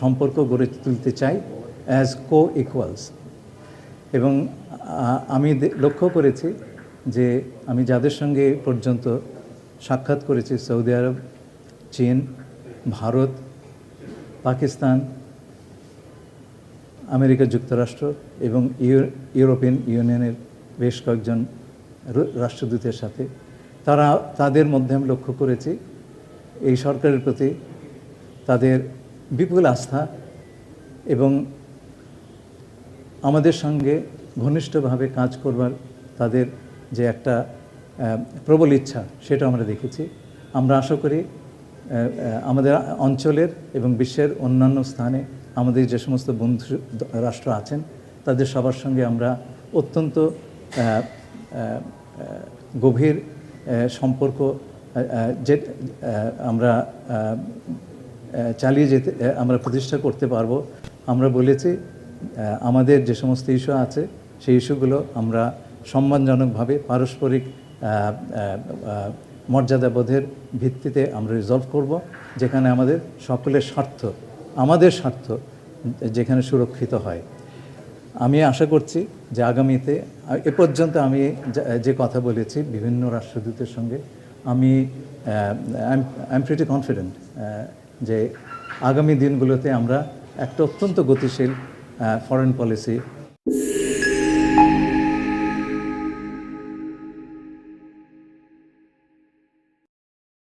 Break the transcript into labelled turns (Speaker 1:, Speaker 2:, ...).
Speaker 1: সম্পর্ক গড়ে তুলতে চাই অ্যাজ কো-ইকুয়ালস। এবং আমি লক্ষ্য করেছি যে আমি যাদের সঙ্গে পর্যন্ত সাক্ষাৎ করেছি, সৌদি আরব, চীন, ভারত, পাকিস্তান, আমেরিকা যুক্তরাষ্ট্র এবং ইউরোপিয়ান ইউনিয়নের বেশ কয়েকজন রাষ্ট্রদূতের সাথে তাদের মধ্যে আমি লক্ষ্য করেছি এই সরকারের প্রতি তাদের বিপুল আস্থা এবং আমাদের সঙ্গে ঘনিষ্ঠভাবে কাজ করবার তাদের যে একটা প্রবল ইচ্ছা, সেটা আমরা দেখেছি। আমরা আশা করি আমাদের অঞ্চলের এবং বিশ্বের অন্যান্য স্থানে আমাদের যে সমস্ত বন্ধু রাষ্ট্র আছেন তাদের সবার সঙ্গে আমরা অত্যন্ত গভীর সম্পর্ক যে আমরা চালিয়ে যেতে আমরা প্রতিষ্ঠা করতে পারবো। আমরা বলেছি আমাদের যে সমস্ত ইস্যু আছে সেই ইস্যুগুলো আমরা সম্মানজনকভাবে পারস্পরিক মর্যাদাবোধের ভিত্তিতে আমরা রিজলভ করব, যেখানে আমাদের সকলের স্বার্থ, আমাদের স্বার্থ যেখানে সুরক্ষিত হয়। আমি আশা করছি যে আগামীতে, এ পর্যন্ত আমি যে কথা বলেছি বিভিন্ন রাষ্ট্রদূতের সঙ্গে, আমি আই এম প্রিটি কনফিডেন্ট যে আগামী দিনগুলোতে আমরা একটা অত্যন্ত গতিশীল ফরেন পলিসি